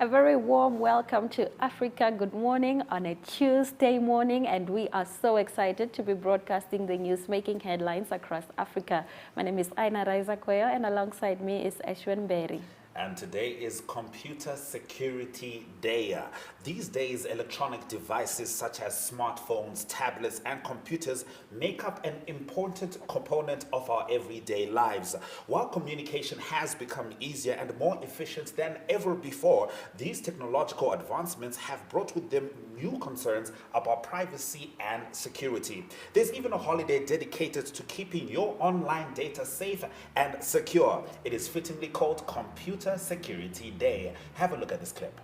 A very warm welcome to Africa. Good morning on a Tuesday morning, and we are so excited to be broadcasting the news-making headlines across Africa. My name is Aina Raiza Koyo, and alongside me is Ashwin Berry. And today is Computer Security Day. These days, electronic devices such as smartphones, tablets, and computers make up an important component of our everyday lives. While communication has become easier and more efficient than ever before, these technological advancements have brought with them new concerns about privacy and security. There's even a holiday dedicated to keeping your online data safe and secure. It is fittingly called Computer Security Day. Have a look at this clip.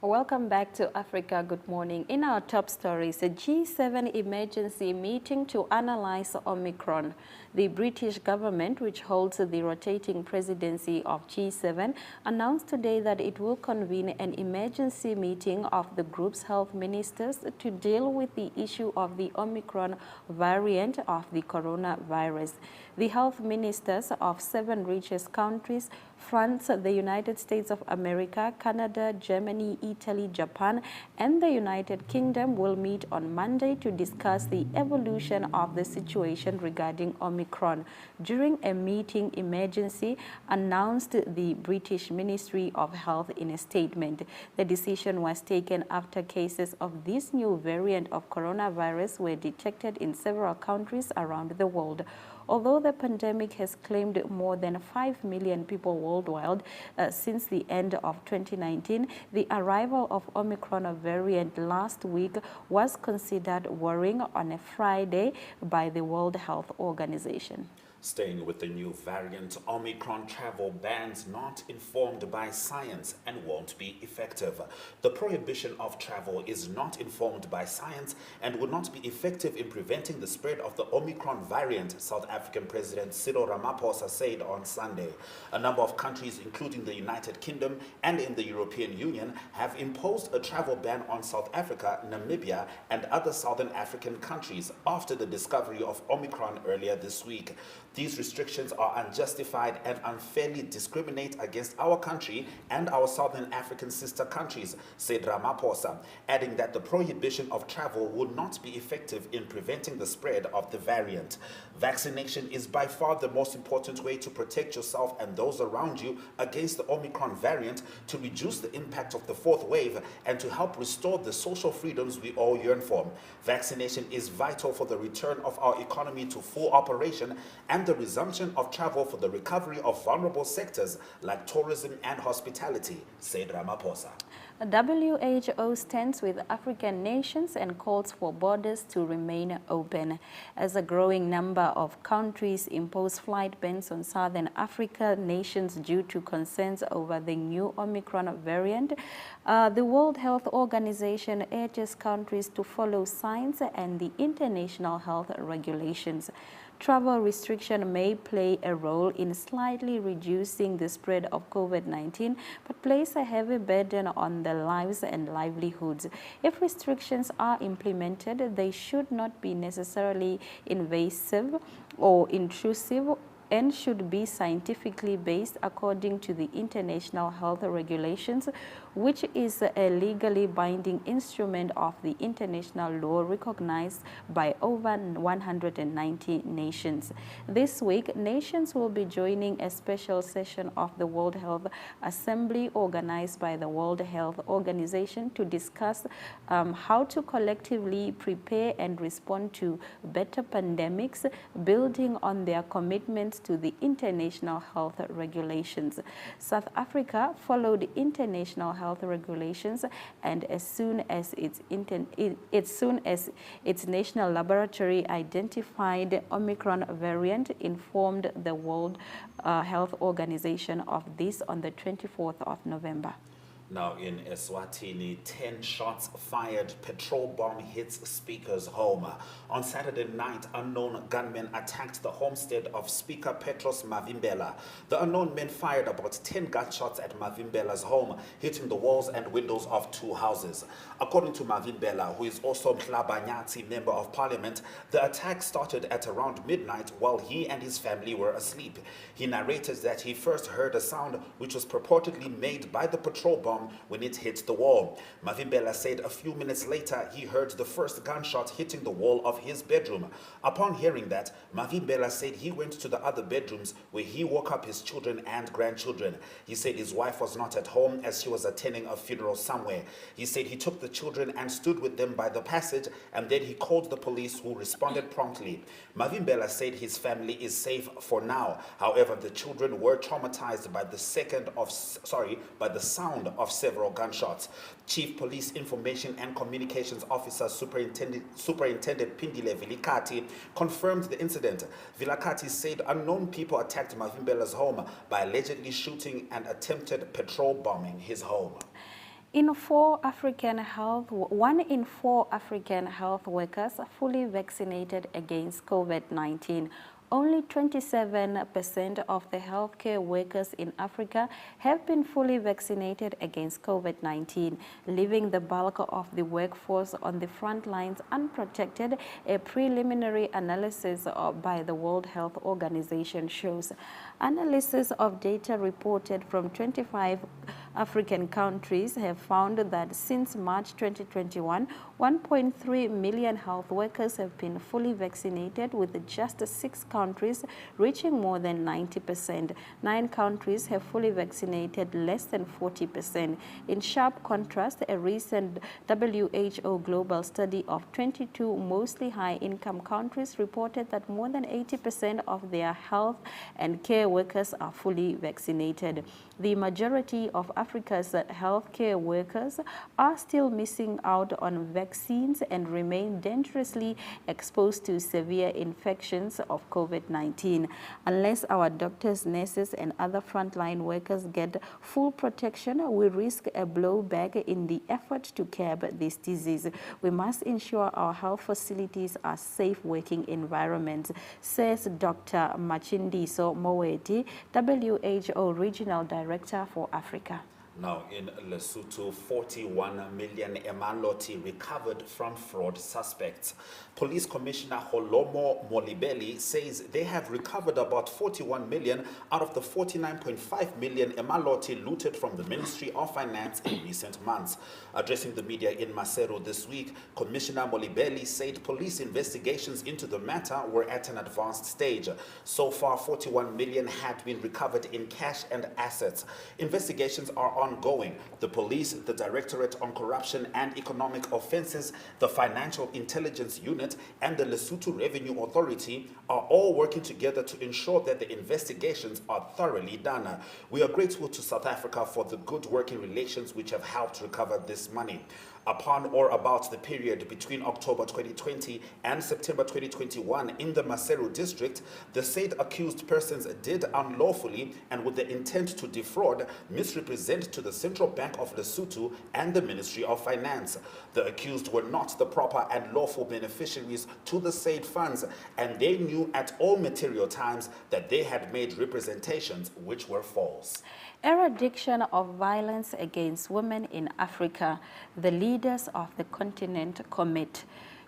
Welcome back to Africa. Good morning. In our top stories, a G7 emergency meeting to analyze Omicron. The British government, which holds the rotating presidency of G7, announced today that it will convene an emergency meeting of the group's health ministers to deal with the issue of the Omicron variant of the coronavirus. The health ministers of 7 richest countries, France, the United States of America, Canada, Germany, Italy, Japan, and the United Kingdom will meet on Monday to discuss the evolution of the situation regarding Omicron. During a meeting emergency, announced the British Ministry of Health in a statement. The decision was taken after cases of this new variant of coronavirus were detected in several countries around the world. Although the pandemic has claimed more than 5 million people worldwide since the end of 2019, the arrival of Omicron variant last week was considered worrying on a Friday by the World Health Organization. Staying with the new variant, Omicron travel bans not informed by science and won't be effective. The prohibition of travel is not informed by science and would not be effective in preventing the spread of the Omicron variant, South African President Cyril Ramaphosa said on Sunday. A number of countries, including the United Kingdom and in the European Union, have imposed a travel ban on South Africa, Namibia, and other Southern African countries after the discovery of Omicron earlier this week. These restrictions are unjustified and unfairly discriminate against our country and our Southern African sister countries, said Ramaphosa, adding that the prohibition of travel would not be effective in preventing the spread of the variant. Vaccination is by far the most important way to protect yourself and those around you against the Omicron variant, to reduce the impact of the fourth wave, and to help restore the social freedoms we all yearn for. Vaccination is vital for the return of our economy to full operation and the resumption of travel for the recovery of vulnerable sectors like tourism and hospitality, said Ramaphosa. WHO stands with African nations and calls for borders to remain open. As a growing number of countries impose flight bans on Southern African nations due to concerns over the new Omicron variant, the World Health Organization urges countries to follow science and the international health regulations. Travel restriction may play a role in slightly reducing the spread of COVID-19, but place a heavy burden on the lives and livelihoods. If restrictions are implemented, they should not be necessarily invasive or intrusive and should be scientifically based according to the international health regulations, which is a legally binding instrument of the international law recognized by over 190 nations. This week, nations will be joining a special session of the World Health Assembly organized by the World Health Organization to discuss how to collectively prepare and respond to better pandemics, building on their commitments adheres to the international health regulations. South Africa followed international health regulations, and as soon as its national laboratory identified Omicron variant, informed the World Health Organization of this on the 24th of November. Now in Eswatini, 10 shots fired, petrol bomb hits speaker's home. On Saturday night, unknown gunmen attacked the homestead of Speaker Petros Mavimbela. The unknown men fired about 10 gunshots at Mavimbela's home, hitting the walls and windows of 2 houses. According to Mavimbela, who is also Mhlabanyati Member of Parliament, the attack started at around midnight while he and his family were asleep. He narrated that he first heard a sound which was purportedly made by the petrol bomb when it hit the wall. Mavimbela said a few minutes later he heard the first gunshot hitting the wall of his bedroom. Upon hearing that, Mavimbela said he went to the other bedrooms where he woke up his children and grandchildren. He said his wife was not at home as she was attending a funeral somewhere. He said he took the children and stood with them by the passage, and then he called the police, who responded promptly. Mavimbela said his family is safe for now. However, the children were traumatized by the sound of several gunshots. Chief Police Information and Communications Officer Superintendent Pindile Vilikati confirmed the incident. Vilakati said unknown people attacked Mavimbela's home by allegedly shooting and attempted petrol bombing his home. One in four African health workers are fully vaccinated against COVID-19. Only 27% of the healthcare workers in Africa have been fully vaccinated against COVID-19, leaving the bulk of the workforce on the front lines unprotected, a preliminary analysis by the World Health Organization shows. Analysis of data reported from 25 African countries have found that since March 2021, 1.3 million health workers have been fully vaccinated, with just 6 countries reaching more than 90%. 9 countries have fully vaccinated less than 40%. In sharp contrast, a recent WHO global study of 22 mostly high-income countries reported that more than 80% of their health and care workers are fully vaccinated. The majority of Africa's healthcare workers are still missing out on vaccines and remain dangerously exposed to severe infections of COVID-19. Unless our doctors, nurses, and other frontline workers get full protection, we risk a blowback in the effort to curb this disease. We must ensure our health facilities are safe working environments, says Dr. Machindiso Moweti, WHO Regional Director for Africa. Now in Lesotho, 41 million emaloti recovered from fraud suspects. Police Commissioner Holomo Molibeli says they have recovered about 41 million out of the 49.5 million emaloti looted from the Ministry of Finance in recent months. Addressing the media in Maseru this week, Commissioner Molibeli said police investigations into the matter were at an advanced stage. So far, 41 million had been recovered in cash and assets. Investigations are ongoing. The police, the Directorate on Corruption and Economic Offences, the Financial Intelligence Unit, and the Lesotho Revenue Authority are all working together to ensure that the investigations are thoroughly done. We are grateful to South Africa for the good working relations which have helped recover this money. Upon or about the period between October 2020 and September 2021 in the Maseru district, the said accused persons did unlawfully and with the intent to defraud, misrepresent to the Central Bank of Lesotho and the Ministry of Finance. The accused were not the proper and lawful beneficiaries to the said funds, and they knew at all material times that they had made representations which were false. Eradication of violence against women in Africa, the leaders of the continent commit.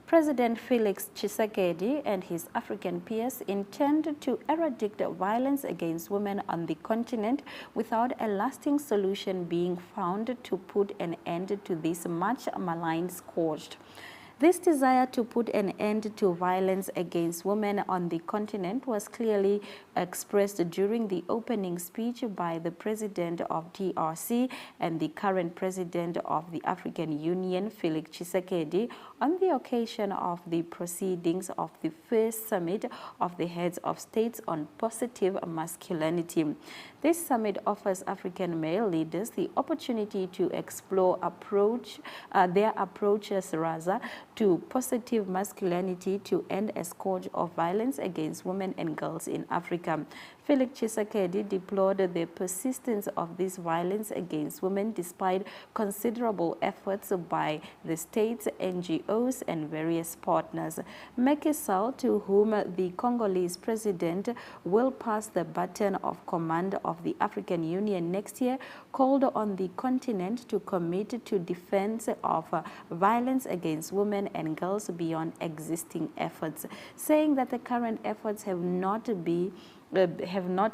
President Felix Tshisekedi and his African peers intend to eradicate violence against women on the continent without a lasting solution being found to put an end to this much maligned scourge. This desire to put an end to violence against women on the continent was clearly expressed during the opening speech by the President of DRC and the current President of the African Union, Felix Tshisekedi, on the occasion of the proceedings of the first summit of the heads of states on positive masculinity. This summit offers African male leaders the opportunity to explore their approaches to positive masculinity to end a scourge of violence against women and girls in Africa. Felix Tshisekedi deplored the persistence of this violence against women despite considerable efforts by the states, NGOs, and various partners. Macky Sall, to whom the Congolese president will pass the baton of command of the African Union next year, called on the continent to commit to defense of violence against women and girls beyond existing efforts, saying that the current efforts have not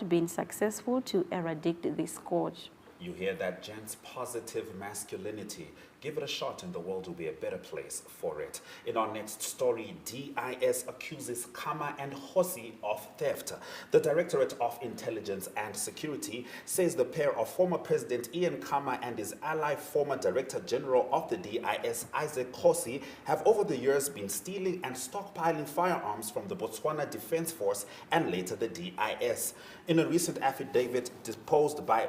been successful to eradicate this scourge. You hear that, gents? Positive masculinity. Give it a shot and the world will be a better place for it. In our next story, DIS accuses Kama and Hosi of theft. The Directorate of Intelligence and Security says the pair of former President Ian Kama and his ally, former Director General of the DIS, Isaac Hosi, have over the years been stealing and stockpiling firearms from the Botswana Defense Force and later the DIS. In a recent affidavit deposed to by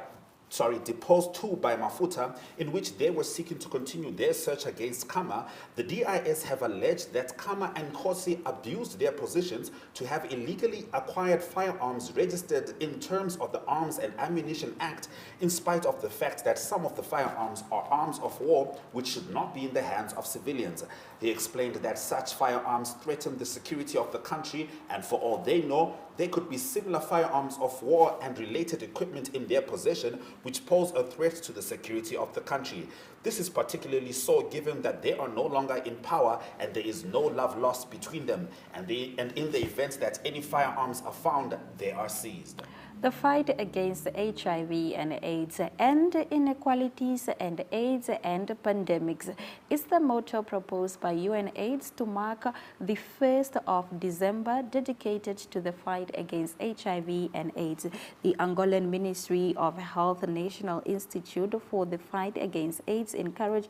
Mafuta, in which they were seeking to continue their search against Kama, the DIS have alleged that Kama and Kosi abused their positions to have illegally acquired firearms registered in terms of the Arms and Ammunition Act, in spite of the fact that some of the firearms are arms of war which should not be in the hands of civilians. He explained that such firearms threaten the security of the country, and for all they know, there could be similar firearms of war and related equipment in their possession which pose a threat to the security of the country. This is particularly so given that they are no longer in power and there is no love lost between them, and in the event that any firearms are found, they are seized. The fight against HIV and AIDS, end inequalities and AIDS and pandemics, is the motto proposed by UNAIDS to mark the 1st of December dedicated to the fight against HIV and AIDS. The Angolan Ministry of Health National Institute for the Fight Against AIDS encouraged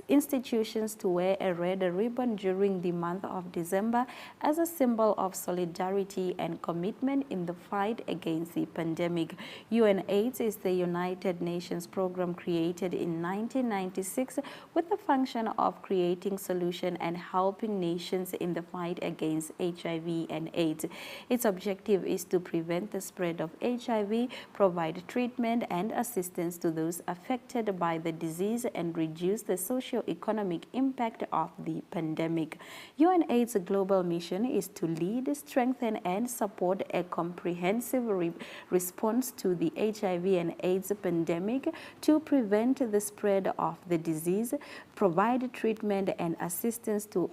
institutions to wear a red ribbon during the month of December as a symbol of solidarity and commitment in the fight against the pandemic. UNAIDS is the United Nations program created in 1996 with the function of creating solutions and helping nations in the fight against HIV and AIDS. Its objective is to prevent the spread of HIV, provide treatment and assistance to those affected by the disease, and reduce the socio-economic impact of the pandemic. UNAIDS' global mission is to lead, strengthen and support a comprehensive response to the HIV and AIDS pandemic to prevent the spread of the disease, provide treatment and assistance to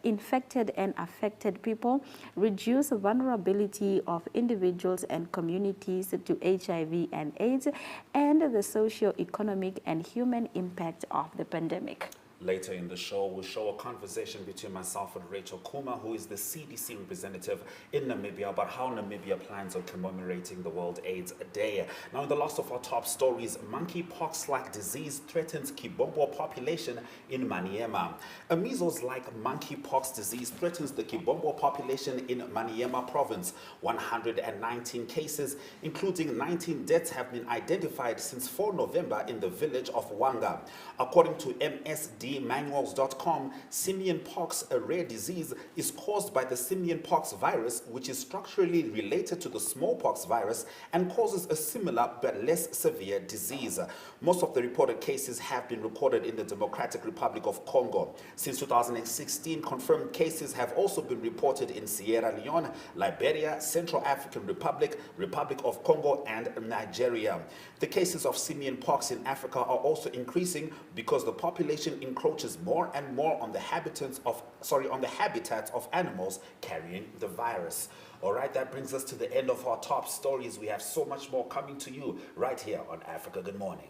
infected and affected people, reduce vulnerability of individuals and communities to HIV and AIDS, and the socio-economic and human impact of the pandemic. Later in the show, we'll show a conversation between myself and Rachel Kuma, who is the CDC representative in Namibia, about how Namibia plans on commemorating the World AIDS Day. Now, in the last of our top stories, monkeypox-like disease threatens Kibombo population in Maniema. A measles-like monkeypox disease threatens the Kibombo population in Maniema province. 119 cases, including 19 deaths, have been identified since 4 November in the village of Wanga. According to MSDmanuals.com, simian pox, a rare disease, is caused by the simian pox virus, which is structurally related to the smallpox virus and causes a similar but less severe disease. Most of the reported cases have been recorded in the Democratic Republic of Congo. Since 2016, confirmed cases have also been reported in Sierra Leone, Liberia, Central African Republic, Republic of Congo, and Nigeria. The cases of simian pox in Africa are also increasing because the population encroaches more and more on the habitats of animals carrying the virus. All right, that brings us to the end of our top stories. We have so much more coming to you right here on Africa Good Morning.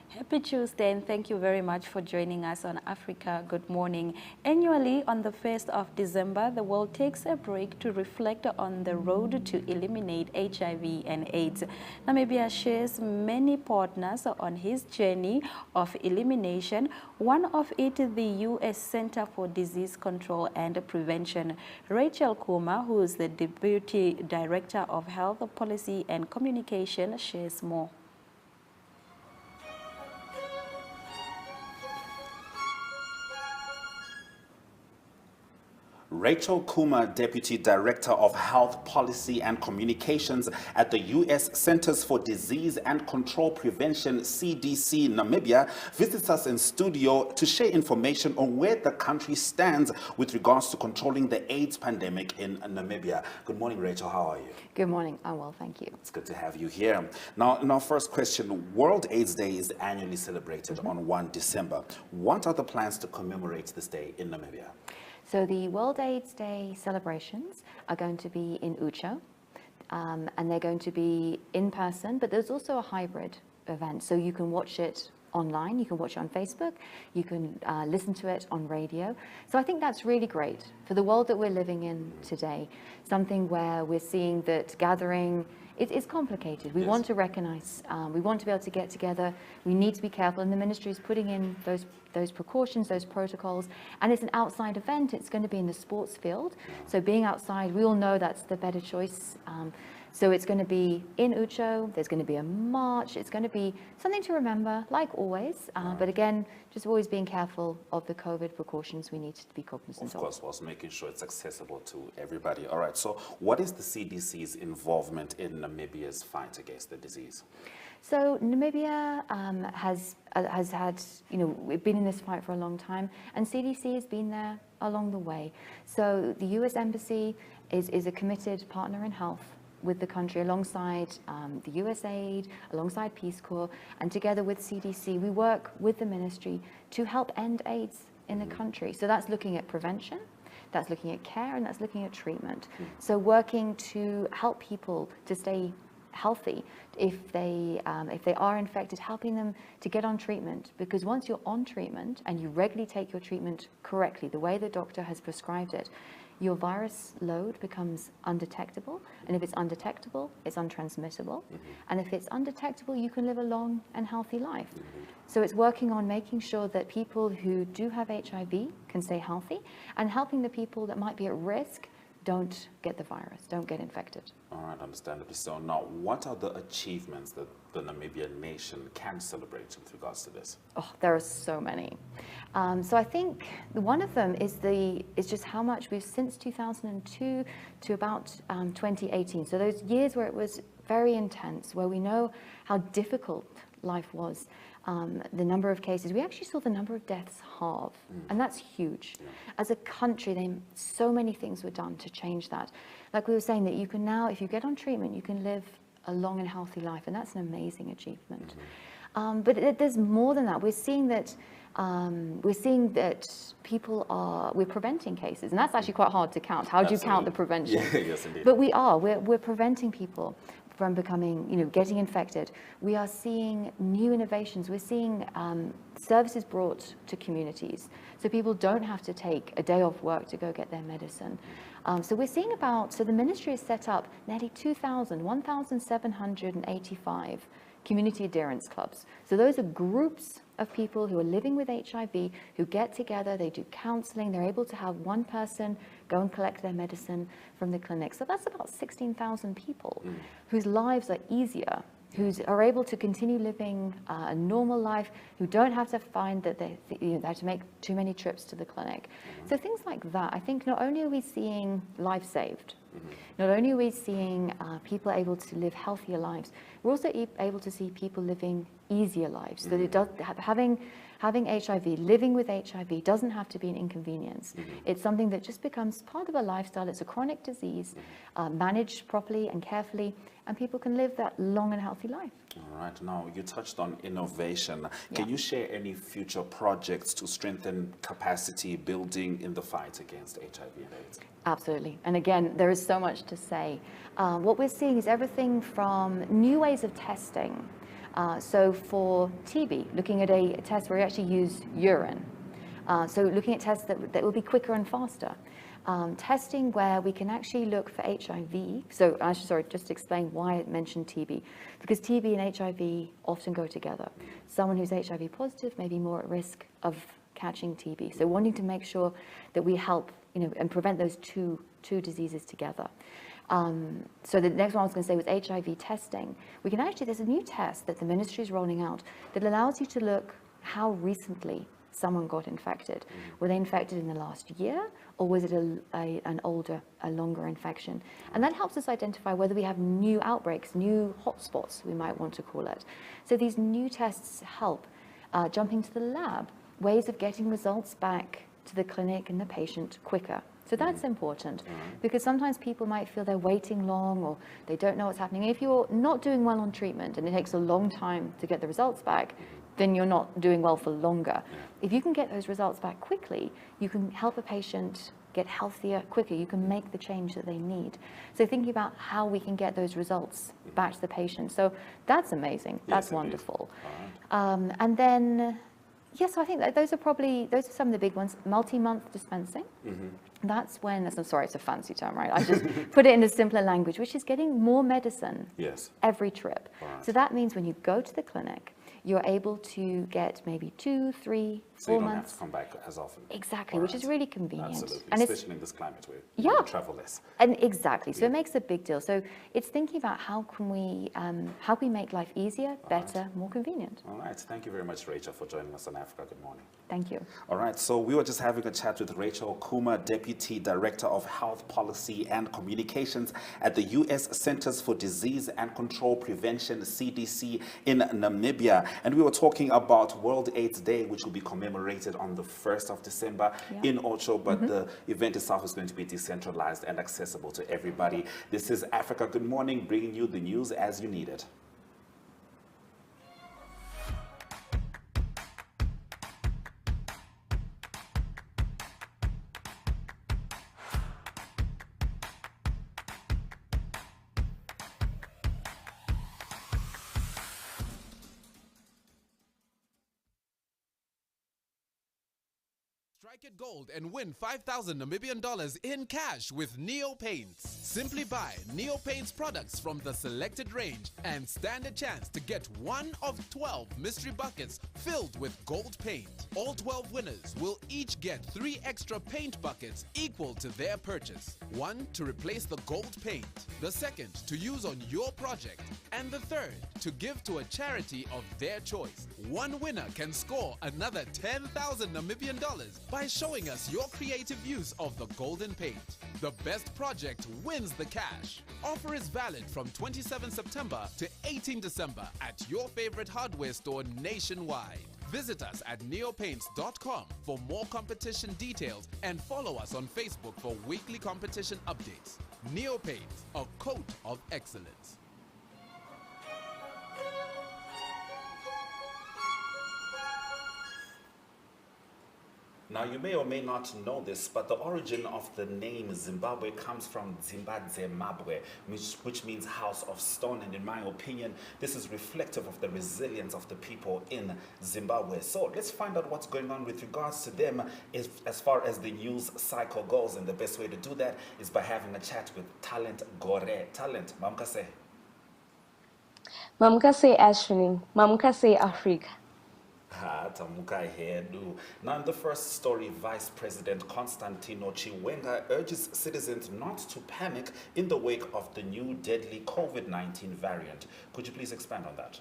Happy Tuesday, and thank you very much for joining us on Africa Good Morning. Annually, on the 1st of December, the world takes a break to reflect on the road to eliminate HIV and AIDS. Namibia shares many partners on his journey of elimination, one of it the U.S. Center for Disease Control and Prevention. Rachel Kuma, who is the Deputy Director of Health Policy and Communication, shares more. Rachel Kuma, Deputy Director of Health Policy and Communications at the U.S. Centers for Disease and Control Prevention, CDC Namibia, visits us in studio to share information on where the country stands with regards to controlling the AIDS pandemic in Namibia. Good morning, Rachel. How are you? Good morning. I'm well, thank you. It's good to have you here. Now, first question. World AIDS Day is annually celebrated on 1 December. What are the plans to commemorate this day in Namibia? So the World AIDS Day celebrations are going to be in Ucho, and they're going to be in person, but there's also a hybrid event. So you can watch it online, you can watch it on Facebook, you can listen to it on radio. So I think that's really great for the world that we're living in today, something where we're seeing that gathering it's complicated. We want to recognize, we want to be able to get together, we need to be careful, and the ministry is putting in those precautions, those protocols, and it's an outside event. It's going to be in the sports field, so being outside, we all know that's the better choice. So it's going to be in Ucho, there's going to be a march, it's going to be something to remember, like always, but again, just always being careful of the COVID precautions we need to be cognizant of. Of course, whilst making sure it's accessible to everybody. All right, so what is the CDC's involvement in Namibia's fight against the disease? So Namibia has had, we've been in this fight for a long time, and CDC has been there along the way. So the US Embassy is a committed partner in health with the country, alongside the USAID, alongside Peace Corps, and together with CDC, we work with the ministry to help end AIDS in the country. So that's looking at prevention, that's looking at care, and that's looking at treatment. So working to help people to stay healthy if they are infected, helping them to get on treatment, because once you're on treatment and you regularly take your treatment correctly, the way the doctor has prescribed it, your virus load becomes undetectable, and if it's undetectable, it's untransmittable, and if it's undetectable, you can live a long and healthy life. So it's working on making sure that people who do have HIV can stay healthy, and helping the people that might be at risk don't get the virus, don't get infected. All right, understandably so. Now, what are the achievements that the Namibian nation can celebrate with regards to this? Oh, there are so many. So I think one of them is just how much we've, since 2002 to about 2018. So those years where it was very intense, where we know how difficult life was, the number of cases, we actually saw the number of deaths halve, and that's huge. As a country, so many things were done to change that. Like we were saying, that you can now, if you get on treatment, you can live a long and healthy life, and that's an amazing achievement. But there's more than that. We're seeing that we're preventing cases, and that's actually quite hard to count. How do you count the prevention? Yeah, yes, indeed. But we're preventing people from becoming, getting infected. We are seeing new innovations. We're seeing services brought to communities, so people don't have to take a day off work to go get their medicine. So we're seeing so the ministry has set up nearly 1,785 community adherence clubs. So those are groups of people who are living with HIV, who get together, they do counseling, they're able to have one person go and collect their medicine from the clinic. So that's about 16,000 people whose lives are easier, who are able to continue living a normal life, who don't have to find that they have to make too many trips to the clinic. So things like that, I think not only are we seeing lives saved, not only are we seeing people able to live healthier lives, we're also able to see people living easier lives. So that it does, having HIV, living with HIV doesn't have to be an inconvenience. It's something that just becomes part of a lifestyle. It's a chronic disease, managed properly and carefully, and people can live that long and healthy life. All right. Now, you touched on innovation. Can you share any future projects to strengthen capacity building in the fight against HIV and AIDS? Absolutely. And again, there is so much to say. What we're seeing is everything from new ways of testing. So for TB, looking at a test where you actually use urine. So looking at tests that will be quicker and faster. Testing where we can actually look for HIV. So sorry, just to explain why I mentioned TB. Because TB and HIV often go together. Someone who's HIV positive may be more at risk of catching TB. So wanting to make sure that we help, and prevent those two diseases together. So the next one I was going to say was HIV testing. There's a new test that the ministry is rolling out that allows you to look how recently someone got infected. Were they infected in the last year, or was it a longer infection? And that helps us identify whether we have new outbreaks, new hotspots, we might want to call it. So these new tests help. Jumping to the lab, ways of getting results back to the clinic and the patient quicker. So that's important, because sometimes people might feel they're waiting long, or they don't know what's happening. If you're not doing well on treatment and it takes a long time to get the results back, then you're not doing well for longer. If you can get those results back quickly, you can help a patient get healthier quicker. You can make the change that they need. So thinking about how we can get those results back to the patient. So that's amazing. That's wonderful. And then, yes, I think that those are some of the big ones. Multi-month dispensing. That's when, I'm sorry, it's a fancy term, right? I just put it in a simpler language, which is getting more medicine every trip. So that means when you go to the clinic, you're able to get maybe 2, 3, 4 months. So you don't have to come back as often. Exactly, which is really convenient. Absolutely, and especially in this climate where you travel less. And exactly, so it makes a big deal. So it's thinking about how can we make life easier, better, more convenient. All right, thank you very much, Rachel, for joining us on Africa. Good morning. Thank you. All right, so we were just having a chat with Rachel Kuma, Deputy Director of Health Policy and Communications at the U.S. Centers for Disease and Control Prevention, CDC, in Namibia. And we were talking about World AIDS Day, which will be commemorated on the 1st of December in Ocho, but the event itself is going to be decentralized and accessible to everybody. This is Africa Good Morning, bringing you the news as you need it. Strike it gold and win 5,000 Namibian dollars in cash with Neo Paints. Simply buy Neo Paints products from the selected range and stand a chance to get one of 12 mystery buckets filled with gold paint. All 12 winners will each get 3 extra paint buckets equal to their purchase. One to replace the gold paint, the second to use on your project, and the third to give to a charity of their choice. One winner can score another 10,000 Namibian dollars by showing us your creative use of the golden paint. The best project wins the cash. Offer is valid from 27 September to 18 December at your favorite hardware store nationwide. Visit us at neopaints.com for more competition details and follow us on Facebook for weekly competition updates. Neopaints, a coat of excellence. Now, you may or may not know this, but the origin of the name Zimbabwe comes from Zimbabwe, which means house of stone. And in my opinion, this is reflective of the resilience of the people in Zimbabwe. So let's find out what's going on with regards to them as far as the news cycle goes. And the best way to do that is by having a chat with Talent Gore. Talent, Mamkase. Mamkase Ashwini, Mamkase Africa. Now, in the first story, Vice President Constantino Chiwenga urges citizens not to panic in the wake of the new deadly COVID-19 variant. Could you please expand on that?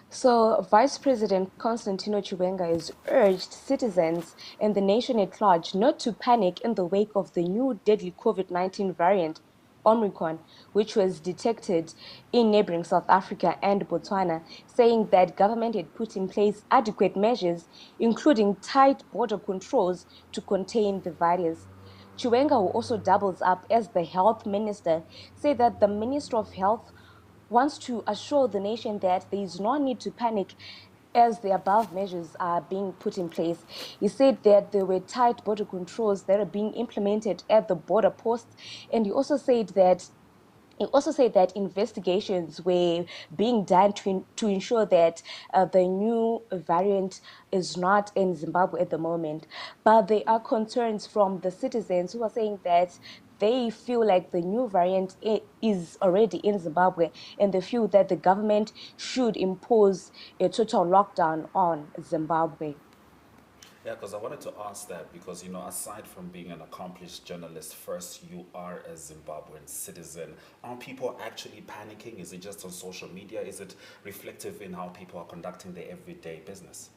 So, Vice President Constantino Chiwenga has urged citizens and the nation at large not to panic in the wake of the new deadly COVID-19 variant, Omicron, which was detected in neighboring South Africa and Botswana, saying that government had put in place adequate measures, including tight border controls to contain the virus. Chiwenga, who also doubles up as the health minister, said that the Minister of Health wants to assure the nation that there is no need to panic as the above measures are being put in place. He said that there were tight border controls that are being implemented at the border posts, and he also said that It also said that investigations were being done to ensure that the new variant is not in Zimbabwe at the moment. But there are concerns from the citizens who are saying that they feel like the new variant is already in Zimbabwe, and they feel that the government should impose a total lockdown on Zimbabwe. Yeah, because I wanted to ask that because, aside from being an accomplished journalist, first you are a Zimbabwean citizen. Aren't people actually panicking? Is it just on social media? Is it reflective in how people are conducting their everyday business?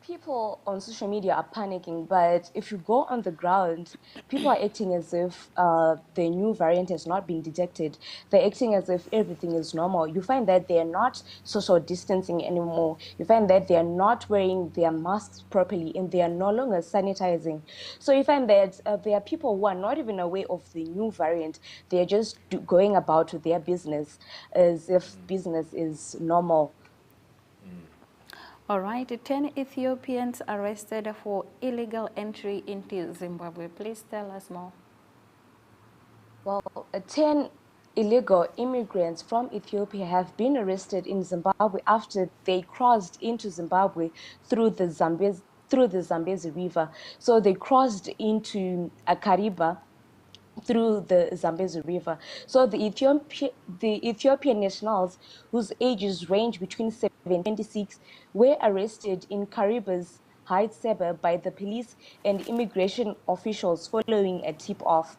People on social media are panicking, but if you go on the ground, people are acting as if the new variant has not been detected. They're acting as if everything is normal. You find that they're not social distancing anymore. You find that they're not wearing their masks properly and they are no longer sanitizing. So you find that there are people who are not even aware of the new variant. They're just going about with their business as if business is normal. All right, 10 Ethiopians arrested for illegal entry into Zimbabwe. Please tell us more. Well, 10 illegal immigrants from Ethiopia have been arrested in Zimbabwe after they crossed into Zimbabwe through the Zambezi River. So they crossed into Kariba through the Zambezi River. So the Ethiopian nationals, whose ages range between 7 and 26, were arrested in Kariba's Heights suburb by the police and immigration officials following a tip-off.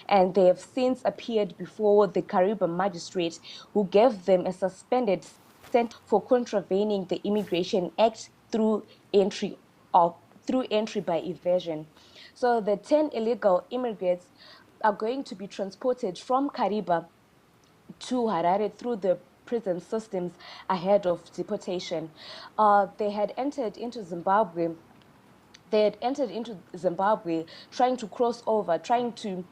And they have since appeared before the Kariba magistrate, who gave them a suspended sentence for contravening the Immigration Act through entry by evasion. So the 10 illegal immigrants are going to be transported from Kariba to Harare through the prison systems ahead of deportation. They had entered into Zimbabwe. Trying to cross over, to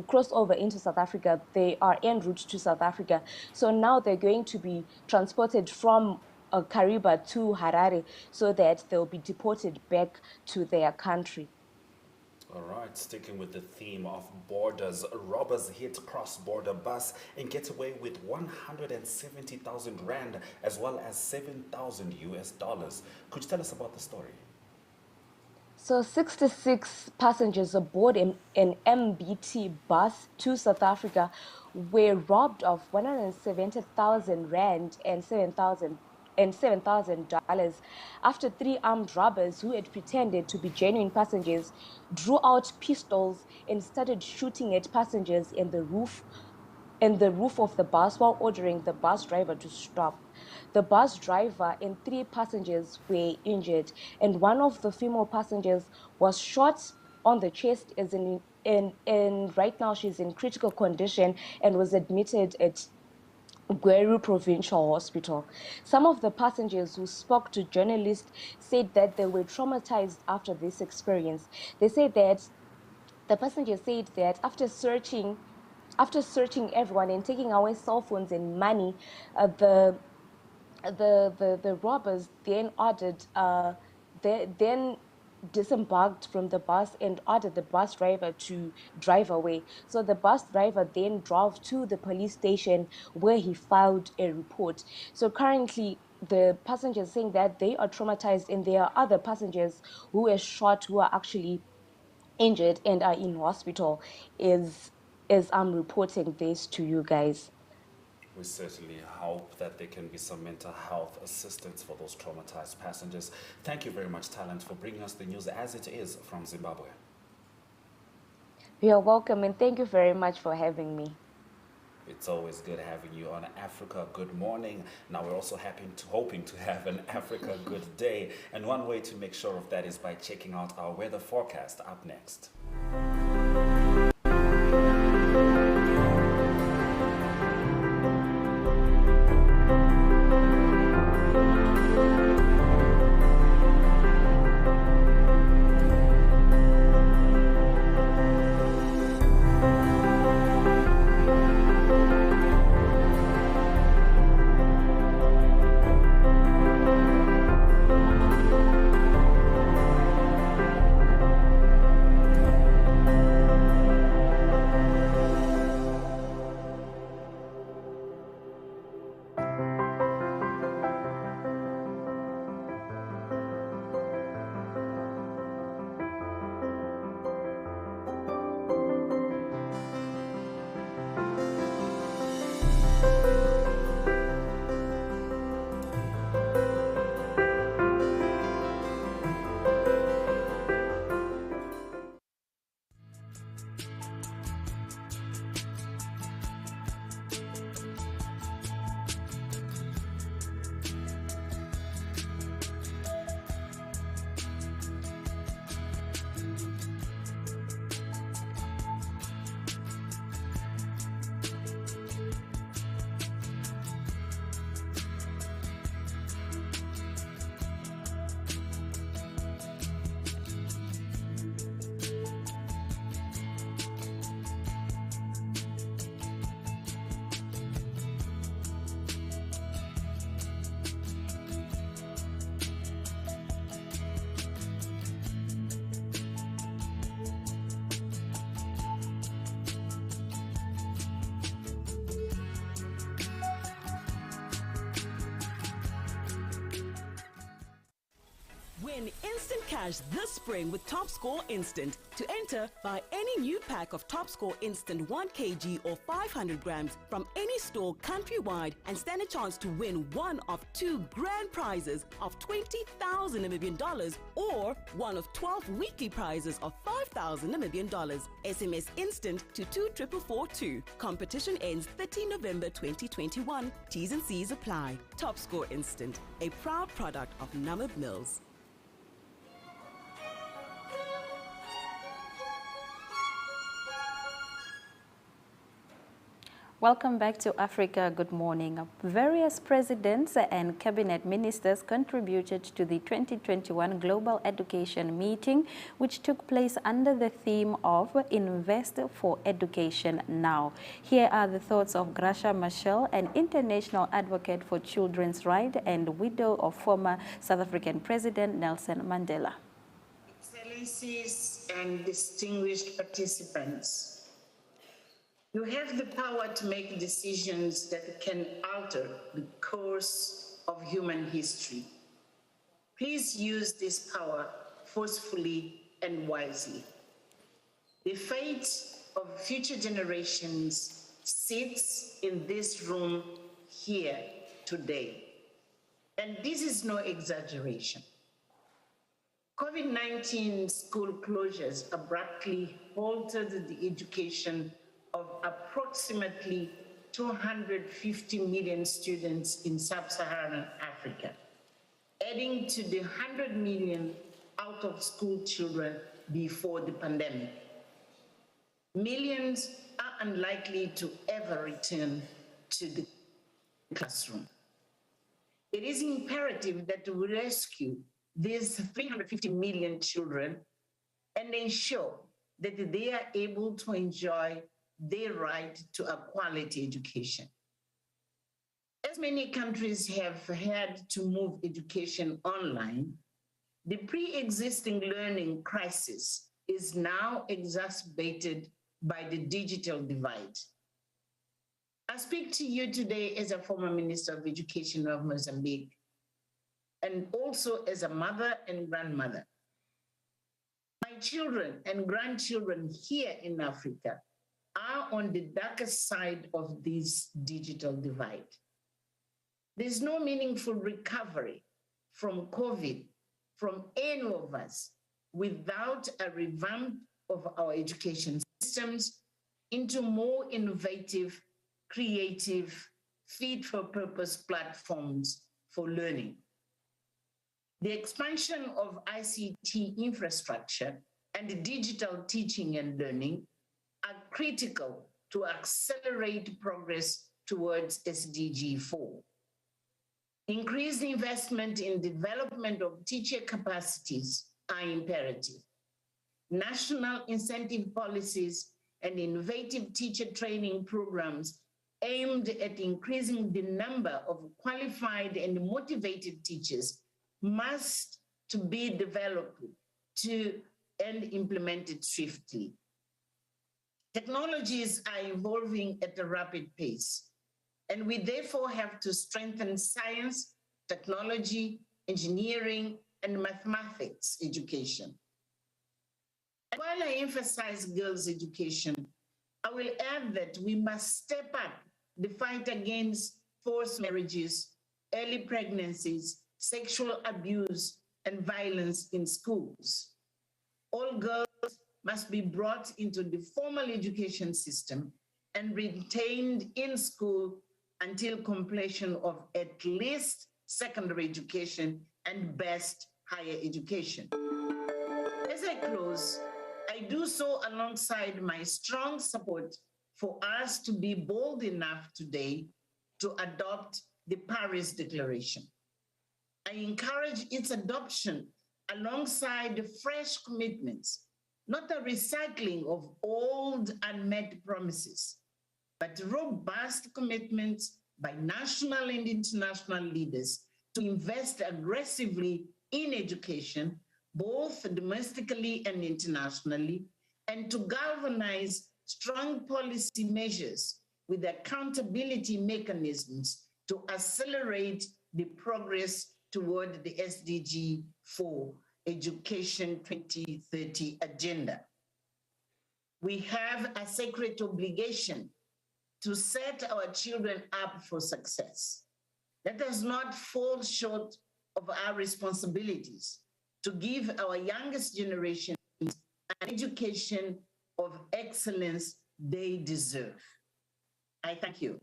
cross over into South Africa. They are en route to South Africa. So now they're going to be transported from Kariba to Harare so that they'll be deported back to their country. All right, sticking with the theme of borders, robbers hit cross-border bus and get away with 170,000 rand as well as 7,000 US dollars. Could you tell us about the story? So 66 passengers aboard an MBT bus to South Africa were robbed of 170,000 rand and $7,000 after 3 armed robbers who had pretended to be genuine passengers drew out pistols and started shooting at passengers in the roof of the bus while ordering the bus driver to stop. The bus driver and 3 passengers were injured, and one of the female passengers was shot on the chest and right now she's in critical condition and was admitted at Gweru Provincial Hospital. Some of the passengers who spoke to journalists said that they were traumatized after this experience. They said that the passengers said that after searching everyone and taking away cell phones and money, the robbers then disembarked from the bus and ordered the bus driver to drive away. So the bus driver then drove to the police station where he filed a report. So currently the passengers saying that they are traumatized, and there are other passengers who were shot who are actually injured and are in hospital as I'm reporting this to you guys. We certainly hope that there can be some mental health assistance for those traumatized passengers. Thank you very much, Talent, for bringing us the news as it is from Zimbabwe. You're welcome, and thank you very much for having me. It's always good having you on Africa Good Morning. Now we're also hoping to have an Africa Good Day. And one way to make sure of that is by checking out our weather forecast up next. Win instant cash this spring with Top Score Instant. To enter, buy any new pack of Top Score Instant 1 kg or 500 grams from any store countrywide and stand a chance to win one of 2 grand prizes of $20,000 Namibian or one of 12 weekly prizes of $5,000 Namibian. SMS Instant to 24442. Competition ends 30 November 2021. T's and C's apply. Top Score Instant, a proud product of Namib Mills. Welcome back to Africa Good Morning. Various presidents and cabinet ministers contributed to the 2021 Global Education Meeting, which took place under the theme of Invest for Education Now. Here are the thoughts of Gracia Machel, an international advocate for children's rights and widow of former South African President Nelson Mandela. Excellencies and distinguished participants, you have the power to make decisions that can alter the course of human history. Please use this power forcefully and wisely. The fate of future generations sits in this room here today. And this is no exaggeration. COVID-19 school closures abruptly halted the education of approximately 250 million students in sub-Saharan Africa, adding to the 100 million out-of-school children before the pandemic. Millions are unlikely to ever return to the classroom. It is imperative that we rescue these 350 million children and ensure that they are able to enjoy their right to a quality education. As many countries have had to move education online, the pre-existing learning crisis is now exacerbated by the digital divide. I speak to you today as a former Minister of Education of Mozambique, and also as a mother and grandmother. My children and grandchildren here in Africa are on the darkest side of this digital divide. There's no meaningful recovery from COVID from any of us without a revamp of our education systems into more innovative, creative, fit-for-purpose platforms for learning. The expansion of ICT infrastructure and digital teaching and learning are critical to accelerate progress towards SDG 4. Increased investment in development of teacher capacities are imperative. National incentive policies and innovative teacher training programs aimed at increasing the number of qualified and motivated teachers must to be developed and implemented swiftly. Technologies are evolving at a rapid pace, and we therefore have to strengthen science, technology, engineering, and mathematics education. And while I emphasize girls' education, I will add that we must step up the fight against forced marriages, early pregnancies, sexual abuse, and violence in schools. All girls must be brought into the formal education system and retained in school until completion of at least secondary education and best higher education. As I close, I do so alongside my strong support for us to be bold enough today to adopt the Paris Declaration. I encourage its adoption alongside fresh commitments, not a recycling of old unmet promises, but robust commitments by national and international leaders to invest aggressively in education, both domestically and internationally, and to galvanize strong policy measures with accountability mechanisms to accelerate the progress toward the SDG 4 Education 2030 agenda. We have a sacred obligation to set our children up for success. Let us not fall short of our responsibilities to give our youngest generation an education of excellence they deserve. I thank you.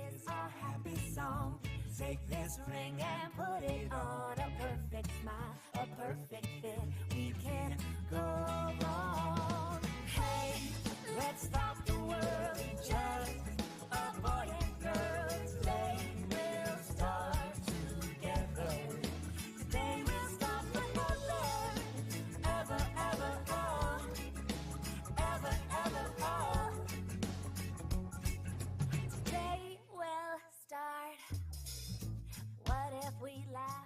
It's our happy song. Take this ring and put it on a perfect smile, a perfect fit. We can't go wrong. Hey, let's stop the world. Just a boy and girl. Today we'll start together. Today we'll start forever. Ever, ever, oh. Ever, ever, oh. Today we'll start. What if we laughed?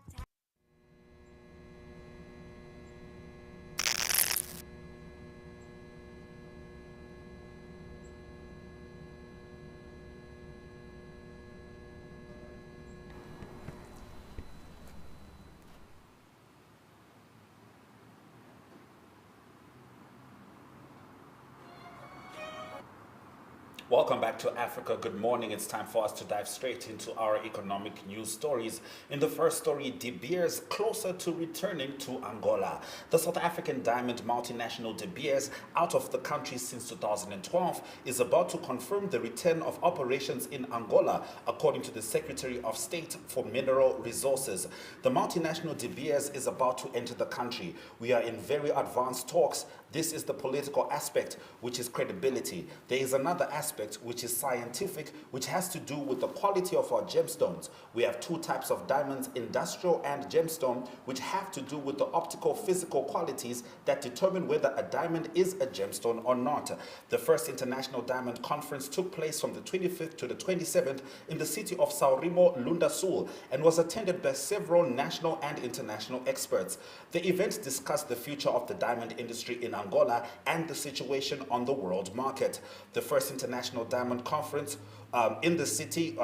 Welcome back to Africa. Good morning. It's time for us to dive straight into our economic news stories. In the first story, De Beers closer to returning to Angola. The South African diamond multinational De Beers, out of the country since 2012, is about to confirm the return of operations in Angola, according to the Secretary of State for Mineral Resources. The multinational De Beers is about to enter the country. We are in very advanced talks. This is the political aspect, which is credibility. There is another aspect, which is scientific, which has to do with the quality of our gemstones. We have two types of diamonds, industrial and gemstone, which have to do with the optical physical qualities that determine whether a diamond is a gemstone or not. The first International Diamond Conference took place from the 25th to the 27th in the city of São Remo, Lunda Sul, and was attended by several national and international experts. The event discussed the future of the diamond industry in Angola and the situation on the world market. The first International Diamond Conference in the city,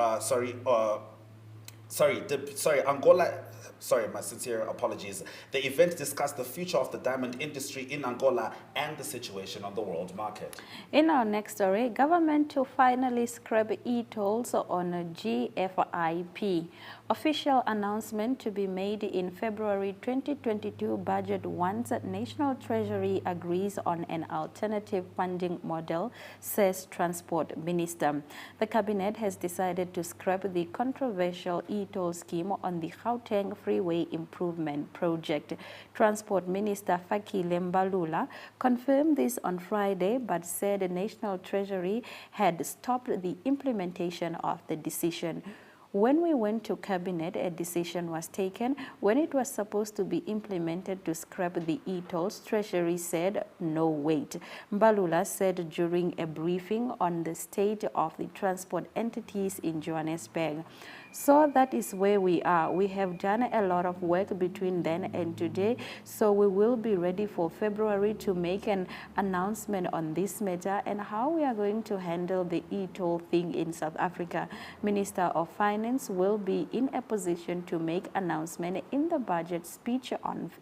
Angola. Sorry, my sincere apologies. The event discussed the future of the diamond industry in Angola and the situation on the world market. In our next story, government to finally scrap e-tolls on GFIP. Official announcement to be made in February 2022 budget once National Treasury agrees on an alternative funding model, says Transport Minister. The Cabinet has decided to scrap the controversial e-toll scheme on the Gauteng Freeway Improvement Project. Transport Minister Fakile Mbalula confirmed this on Friday, but said the National Treasury had stopped the implementation of the decision. When we went to Cabinet, a decision was taken. When it was supposed to be implemented to scrap the e-tolls, Treasury said, no, wait. Mbalula said during a briefing on the state of the transport entities in Johannesburg. So that is where we are. We have done a lot of work between then and today, so we will be ready for February to make an announcement on this matter and how we are going to handle the e-toll thing in South Africa. Minister of Finance will be in a position to make announcement in the budget speech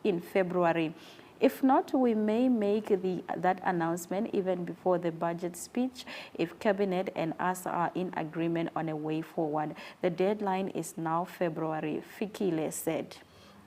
in February. If not, we may make that announcement even before the budget speech if Cabinet and us are in agreement on a way forward. The deadline is now February, Fikile said.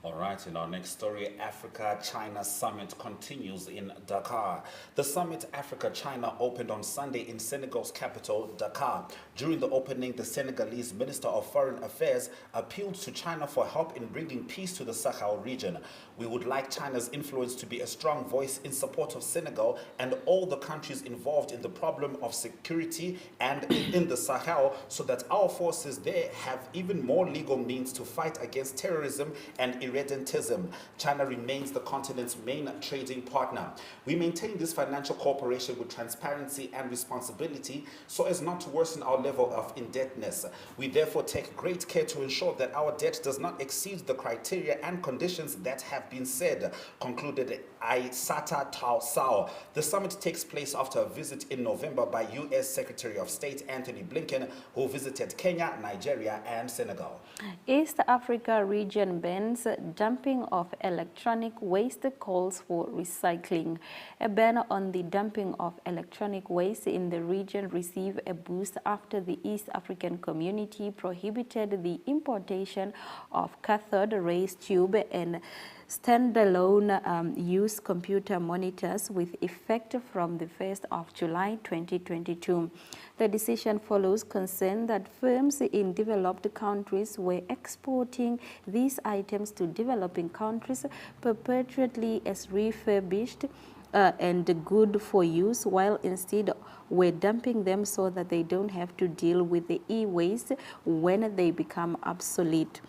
All right, in our next story, Africa-China Summit continues in Dakar. The summit Africa-China opened on Sunday in Senegal's capital, Dakar. During the opening, the Senegalese Minister of Foreign Affairs appealed to China for help in bringing peace to the Sahel region. We would like China's influence to be a strong voice in support of Senegal and all the countries involved in the problem of security and in the Sahel, so that our forces there have even more legal means to fight against terrorism and irredentism. China remains the continent's main trading partner. We maintain this financial cooperation with transparency and responsibility so as not to worsen our level of indebtedness. We therefore take great care to ensure that our debt does not exceed the criteria and conditions that have been said, concluded Aissata Tao Sao. The summit takes place after a visit in November by U.S. Secretary of State Anthony Blinken, who visited Kenya, Nigeria, and Senegal. East Africa region bans dumping of electronic waste, calls for recycling. A ban on the dumping of electronic waste in the region received a boost after the East African community prohibited the importation of cathode ray tube and standalone use computer monitors with effect from the 1st of July 2022. The decision follows concern that firms in developed countries were exporting these items to developing countries perpetually as refurbished and good for use, while instead we're dumping them so that they don't have to deal with the e-waste when they become obsolete.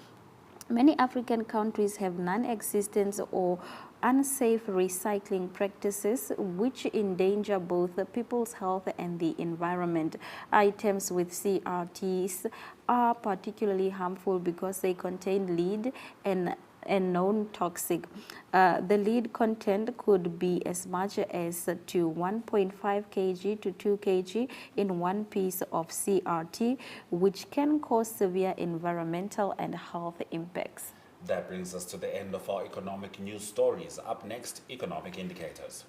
Many African countries have non-existent or unsafe recycling practices which endanger both the people's health and the environment. Items with CRTs are particularly harmful because they contain lead and known toxic. The lead content could be as much as to 1.5 kg to 2 kg in one piece of CRT, which can cause severe environmental and health impacts. That brings us to the end of our economic news stories. Up next, economic indicators.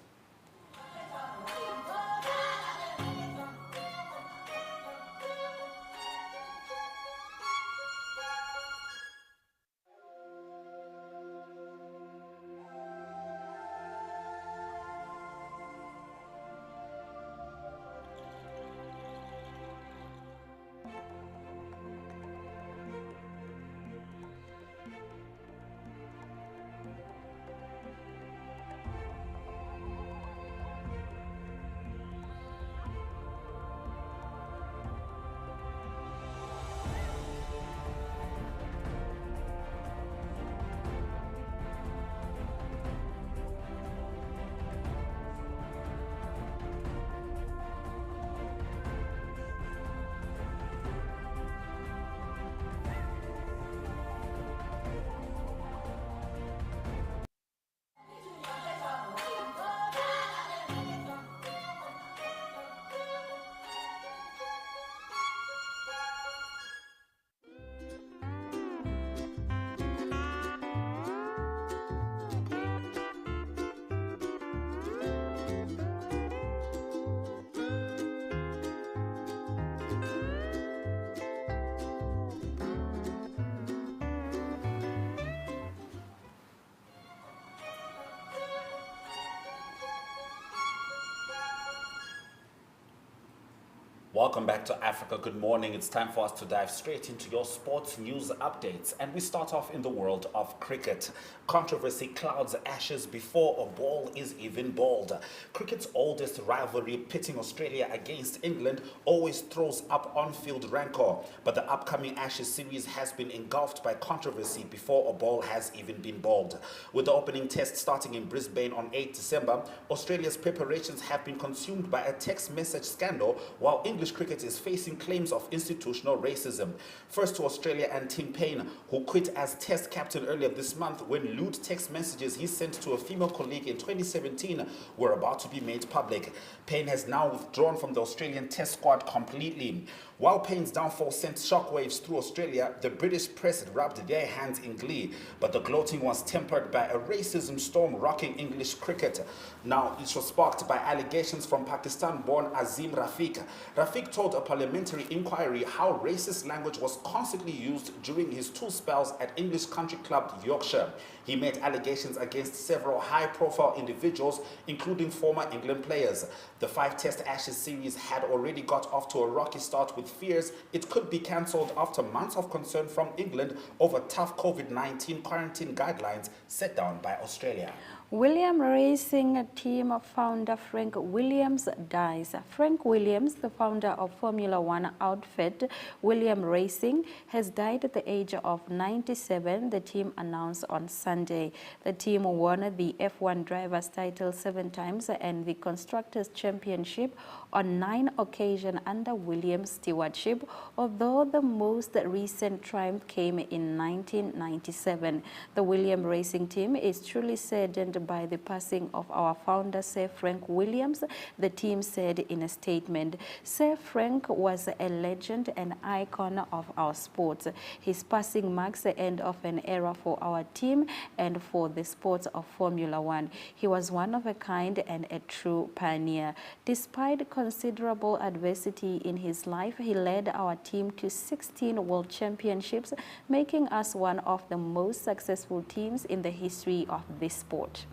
Welcome back to Africa. Good morning. It's time for us to dive straight into your sports news updates. And we start off in the world of cricket. Controversy clouds ashes before a ball is even bowled. Cricket's oldest rivalry, pitting Australia against England, always throws up on-field rancor. But the upcoming Ashes series has been engulfed by controversy before a ball has even been bowled. With the opening test starting in Brisbane on 8 December, Australia's preparations have been consumed by a text message scandal, while English cricket is facing claims of institutional racism. First to Australia and Tim Payne, who quit as Test captain earlier this month when lewd text messages he sent to a female colleague in 2017 were about to be made public. Payne has now withdrawn from the Australian Test squad completely. While Payne's downfall sent shockwaves through Australia, the British press rubbed their hands in glee, but the gloating was tempered by a racism storm rocking English cricket. Now, it was sparked by allegations from Pakistan-born Azim Rafiq. Rafiq told a parliamentary inquiry how racist language was constantly used during his 2 spells at English country club Yorkshire. He made allegations against several high-profile individuals, including former England players. The 5-test Ashes series had already got off to a rocky start, with fears it could be cancelled after months of concern from England over tough COVID-19 quarantine guidelines set down by Australia. Williams Racing Team founder Frank Williams dies. Frank Williams, the founder of Formula One outfit Williams Racing, has died at the age of 97, the team announced on Sunday. The team won the F1 Drivers' title 7 times and the Constructors' Championship on 9 occasions under Williams' stewardship, although the most recent triumph came in 1997. The Williams Racing Team is truly saddened by the passing of our founder, Sir Frank Williams, the team said in a statement. Sir Frank was a legend and icon of our sport. His passing marks the end of an era for our team and for the sport of Formula One. He was one of a kind and a true pioneer. Despite considerable adversity in his life, he led our team to 16 world championships, making us one of the most successful teams in the history of this sport.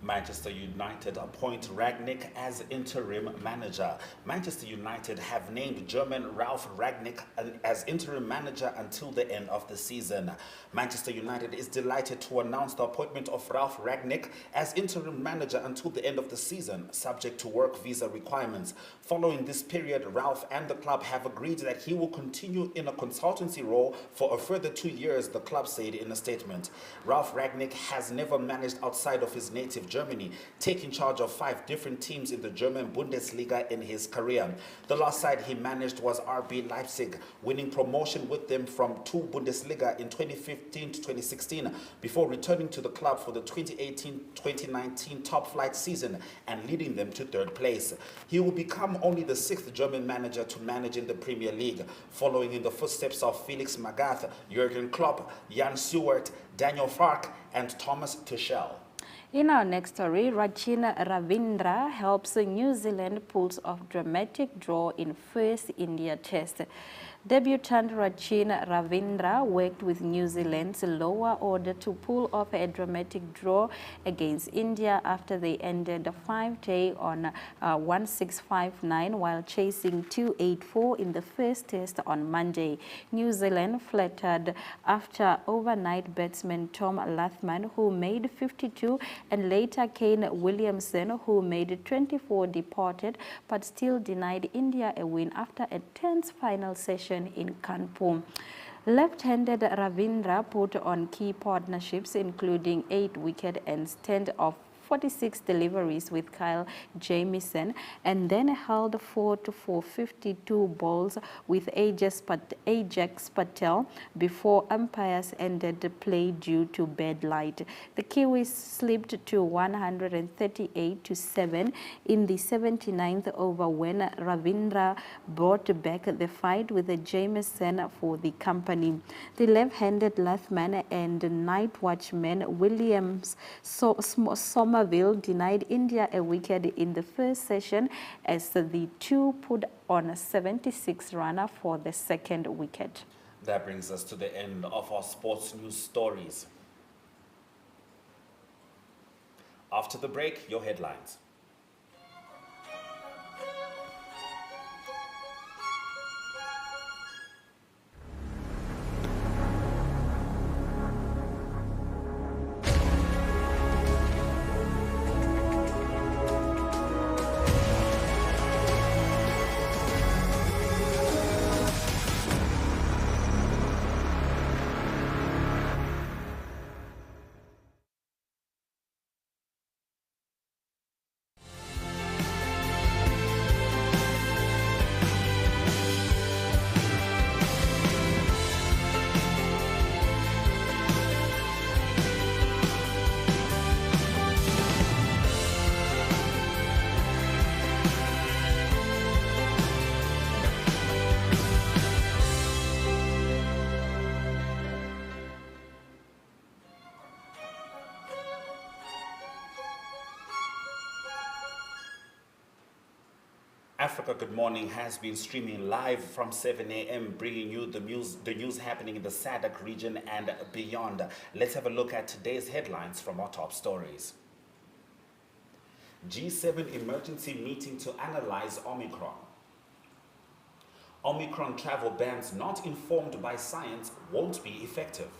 Manchester United appoint Rangnick as interim manager. Manchester United have named German Ralf Rangnick as interim manager until the end of the season. Manchester United is delighted to announce the appointment of Ralf Rangnick as interim manager until the end of the season, subject to work visa requirements. Following this period, Ralf and the club have agreed that he will continue in a consultancy role for a further 2 years, the club said in a statement. Ralf Rangnick has never managed outside of his native Germany, taking charge of 5 different teams in the German Bundesliga in his career. The last side he managed was RB Leipzig, winning promotion with them from 2 Bundesliga in 2015 to 2016, before returning to the club for the 2018-2019 top flight season and leading them to 3rd place. He will become only the 6th German manager to manage in the Premier League, following in the footsteps of Felix Magath, Jurgen Klopp, Jan Stewart, Daniel Farke, and Thomas Tuchel. In our next story, Rachin Ravindra helps New Zealand pulls off dramatic draw in first India Test. Debutant Rachin Ravindra worked with New Zealand's lower order to pull off a dramatic draw against India after they ended the 5-day on 1659 while chasing 284 in the first test on Monday. New Zealand flattered after overnight batsman Tom Latham, who made 52, and later Kane Williamson, who made 24, departed, but still denied India a win after a tense final session in Kanpur. Left-handed Ravindra put on key partnerships, including 8-wicket and stand of 46 deliveries with Kyle Jamieson, and then held 4 for 52 balls with Ajax Patel before umpires ended the play due to bad light. The Kiwis slipped to 138-7 in the 79th over when Ravindra brought back the fight with Jamieson for the company. The left-handed Lathman and night watchman Williams Somerville denied India a wicket in the first session as the two put on a 76 runner for the second wicket. That brings us to the end of our sports news stories. After the break, your headlines. Africa Good Morning has been streaming live from 7 a.m., bringing you the news happening in the SADC region and beyond. Let's have a look at today's headlines from our top stories. G7 emergency meeting to analyze Omicron. Omicron travel bans not informed by science won't be effective.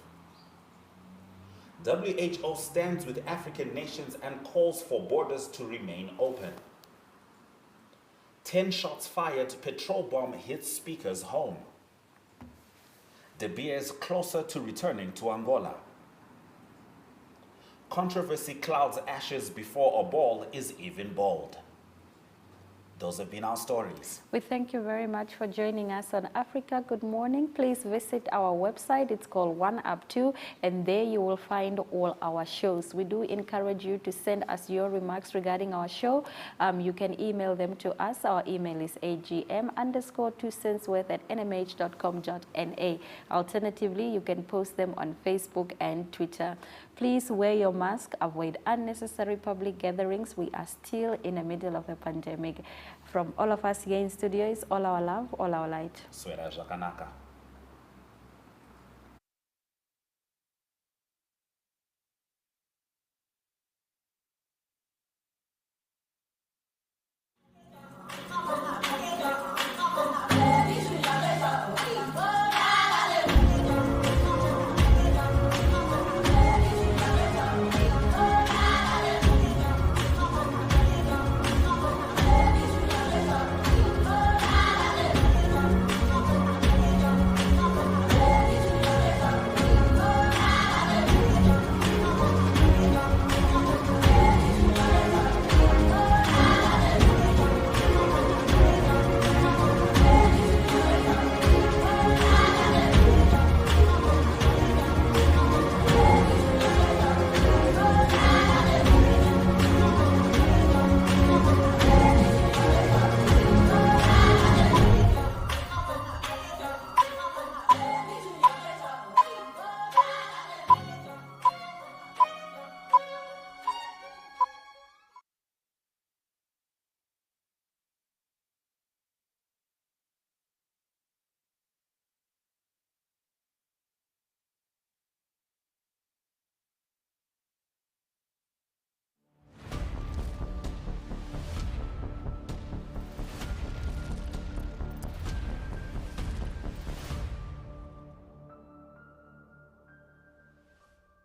WHO stands with African nations and calls for borders to remain open. 10 shots fired, petrol bomb hits speaker's home. De Beers closer to returning to Angola. Controversy clouds ashes before a ball is even bald. Those have been our stories. We thank you very much for joining us on Africa Good Morning. Please visit our website. It's called One Up 2, and there you will find all our shows. We do encourage you to send us your remarks regarding our show. You can email them to us. Our email is agm_2centsworth@nmh.com.na. Alternatively, you can post them on Facebook and Twitter. Please wear your mask, avoid unnecessary public gatherings. We are still in the middle of a pandemic. From all of us here in studio, it's all our love, all our light. Swera Jakanaka.